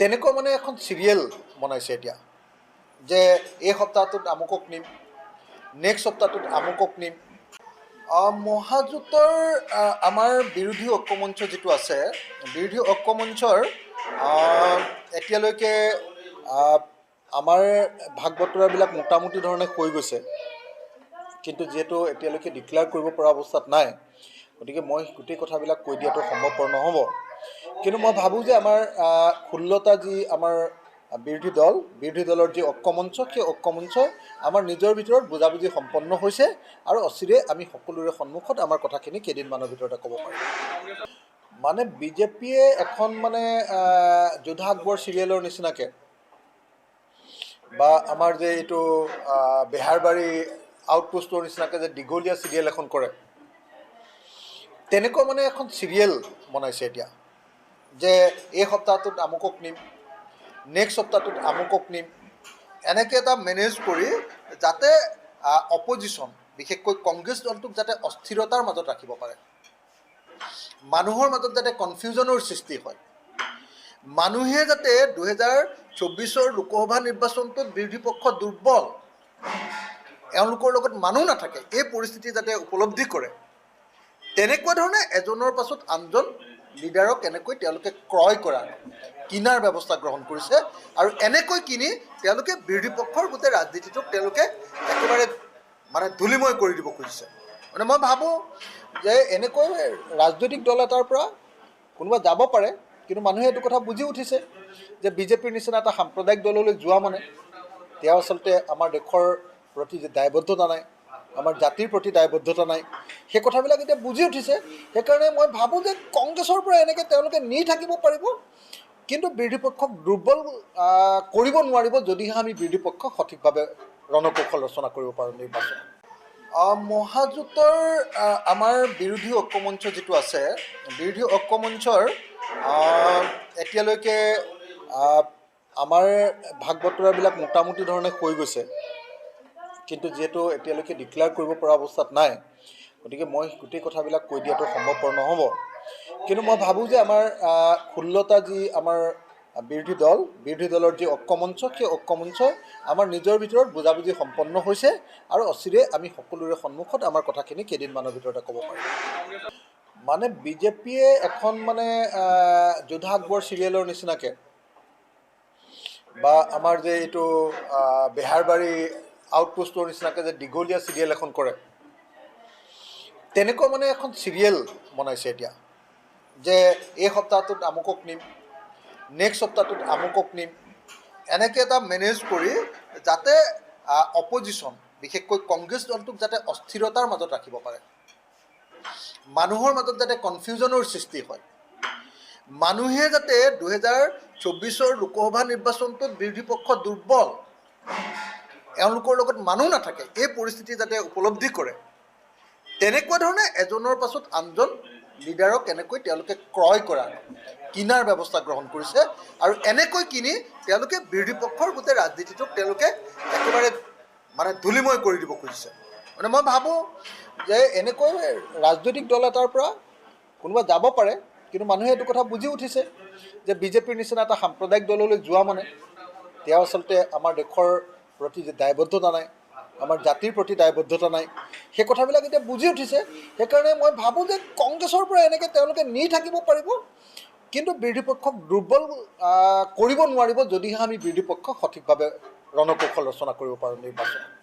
তেনেকুৱা মানে এখন চিৰিয়েল বনাইছে এতিয়া যে এই সপ্তাহটোত আমুকক নিম, নেক্সট সপ্তাহটোত আমুকক নিম। মহাজোঁটৰ আমাৰ বিৰোধী ঐক্যমঞ্চ যিটো আছে, বিৰোধী ঐক্যমঞ্চৰ এতিয়ালৈকে আমাৰ ভাগ বতৰাবিলাক মোটামুটি ধৰণে হৈ গৈছে, কিন্তু যিহেতু এতিয়ালৈকে ডিক্লেয়াৰ কৰিব পৰা অৱস্থাত নাই, গতিকে মই গোটেই কথাবিলাক কৈ দিয়াটো সম্ভৱপৰ নহ'ব। কিন্তু মই ভাবোঁ যে আমাৰ 16টা যি আমাৰ বিৰোধী দলৰ যি ঐক্যমঞ্চ, সেই ঐক্যমঞ্চই আমাৰ নিজৰ ভিতৰত বুজাবুজি সম্পন্ন হৈছে আৰু অচিৰে আমি সকলোৰে সন্মুখত আমাৰ কথাখিনি কেইদিনমানৰ ভিতৰতে ক'ব পাৰিম। মানে বিজেপিয়ে এখন মানে যোধা আকবৰ চিৰিয়েলৰ নিচিনাকৈ, বা আমাৰ যে এইটো বেহাৰবাৰী আউটপোষ্টৰ নিচিনাকৈ যে দীঘলীয়া চিৰিয়েল এখন কৰে, তেনেকুৱা মানে এখন চিৰিয়েল বনাইছে এতিয়া যে এই সপ্তাহটোত আমুকক নিম, নেক্সট সপ্তাহটোত আমুকক নিম, এনেকৈ এটা মেনেজ কৰি যাতে অপজিশ্যন, বিশেষকৈ কংগ্ৰেছ দলটোক যাতে অস্থিৰতাৰ মাজত ৰাখিব পাৰে, মানুহৰ মাজত যাতে কনফিউজনৰ সৃষ্টি হয়, মানুহে যাতে 2024 লোকসভা নিৰ্বাচনটোত বিৰোধী পক্ষ দুৰ্বল, এওঁলোকৰ লগত মানুহ নাথাকে, এই পৰিস্থিতি যাতে উপলব্ধি কৰে, তেনেকুৱা ধৰণে এজনৰ পাছত আনজন লিডাৰক এনেকৈ তেওঁলোকে ক্ৰয় কৰাৰ, কিনাৰ ব্যৱস্থা গ্ৰহণ কৰিছে। আৰু এনেকৈ কিনি তেওঁলোকে বিৰোধী পক্ষৰ গোটেই ৰাজনীতিটোক তেওঁলোকে একেবাৰে মানে ধূলিময় কৰি দিব খুজিছে। মানে মই ভাবোঁ যে এনেকৈ ৰাজনৈতিক দল এটাৰ পৰা কোনোবা যাব পাৰে, কিন্তু মানুহে এইটো কথা বুজি উঠিছে যে বিজেপিৰ নিচিনা এটা সাম্প্ৰদায়িক দললৈ যোৱা মানে তেওঁ আচলতে আমাৰ দেশৰ প্ৰতি যে দায়বদ্ধতা নাই, আমাৰ জাতিৰ প্ৰতি দায়বদ্ধতা নাই, সেই কথাবিলাক এতিয়া বুজি উঠিছে। সেইকাৰণে মই ভাবোঁ যে কংগ্ৰেছৰ পৰা এনেকৈ তেওঁলোকে নি থাকিব পাৰিব, কিন্তু বিৰোধী পক্ষক দুৰ্বল কৰিব নোৱাৰিব যদিহে আমি বিৰোধী পক্ষক সঠিকভাৱে ৰণকৌশল ৰচনা কৰিব পাৰোঁ নিৰ্বাচন। মহাজোঁটৰ আমাৰ বিৰোধী ঐক্যমঞ্চ যিটো আছে, বিৰোধী ঐক্যমঞ্চৰ এতিয়ালৈকে আমাৰ ভাগ বতৰাবিলাক মোটামুটি ধৰণে হৈ গৈছে, কিন্তু যিহেতু এতিয়ালৈকে ডিক্লেয়াৰ কৰিব পৰা অৱস্থাত নাই, গতিকে মই গোটেই কথাবিলাক কৈ দিয়াটো সম্ভৱপৰ নহ'ব। কিন্তু মই ভাবোঁ যে আমাৰ 16টা যি আমাৰ বিৰোধী দলৰ যি ঐক্যমঞ্চ, সেই ঐক্যমঞ্চই আমাৰ নিজৰ ভিতৰত বুজাবুজি সম্পন্ন হৈছে আৰু অচিৰে আমি সকলোৰে সন্মুখত আমাৰ কথাখিনি কেইদিনমানৰ ভিতৰতে ক'ব পাৰিম। মানে বিজেপিয়ে এখন মানে যোধা আকবৰ চিৰিয়েলৰ নিচিনাকৈ, বা আমাৰ যে এইটো বেহাৰবাৰী আউটপোষ্টৰ নিচিনাকৈ যে দীঘলীয়া চিৰিয়েল এখন কৰে, তেনেকুৱা মানে এখন চিৰিয়েল বনাইছে এতিয়া যে এই সপ্তাহটোত আমুকক নিম, নেক্সট সপ্তাহটোত আমুকক নিম, এনেকৈ এটা মেনেজ কৰি যাতে অপজিশ্যন, বিশেষকৈ কংগ্ৰেছ দলটোক যাতে অস্থিৰতাৰ মাজত ৰাখিব পাৰে, মানুহৰ মাজত যাতে কনফিউজনৰ সৃষ্টি হয়, মানুহে যাতে 2024 লোকসভা নিৰ্বাচনটোত বিৰোধী পক্ষ দুৰ্বল, এওঁলোকৰ লগত মানুহ নাথাকে, এই পৰিস্থিতি যাতে উপলব্ধি কৰে, তেনেকুৱা ধৰণে এজনৰ পাছত আনজন লিডাৰক এনেকৈ তেওঁলোকে ক্ৰয় কৰাৰ, কিনাৰ ব্যৱস্থা গ্ৰহণ কৰিছে। আৰু এনেকৈ কিনি তেওঁলোকে বিৰোধী পক্ষৰ গোটেই ৰাজনীতিটোক তেওঁলোকে একেবাৰে মানে ধূলিময় কৰি দিব খুজিছে। মানে মই ভাবোঁ যে এনেকৈ ৰাজনৈতিক দল এটাৰ পৰা কোনোবা যাব পাৰে, কিন্তু মানুহে এইটো কথা বুজি উঠিছে যে বিজেপিৰ নিচিনা এটা সাম্প্ৰদায়িক দললৈ যোৱা মানে তেওঁ আচলতে আমাৰ দেশৰ প্ৰতি যে দায়বদ্ধতা নাই, আমাৰ জাতিৰ প্ৰতি দায়বদ্ধতা নাই, সেই কথাবিলাক এতিয়া বুজি উঠিছে। সেইকাৰণে মই ভাবোঁ যে কংগ্ৰেছৰ পৰা এনেকৈ তেওঁলোকে নি থাকিব পাৰিব, কিন্তু বিৰোধী পক্ষক দুৰ্বল কৰিব নোৱাৰিব যদিহে আমি বিৰোধী পক্ষক সঠিকভাৱে ৰণকৌশল ৰচনা কৰিব পাৰোঁ নিৰ্বাচন।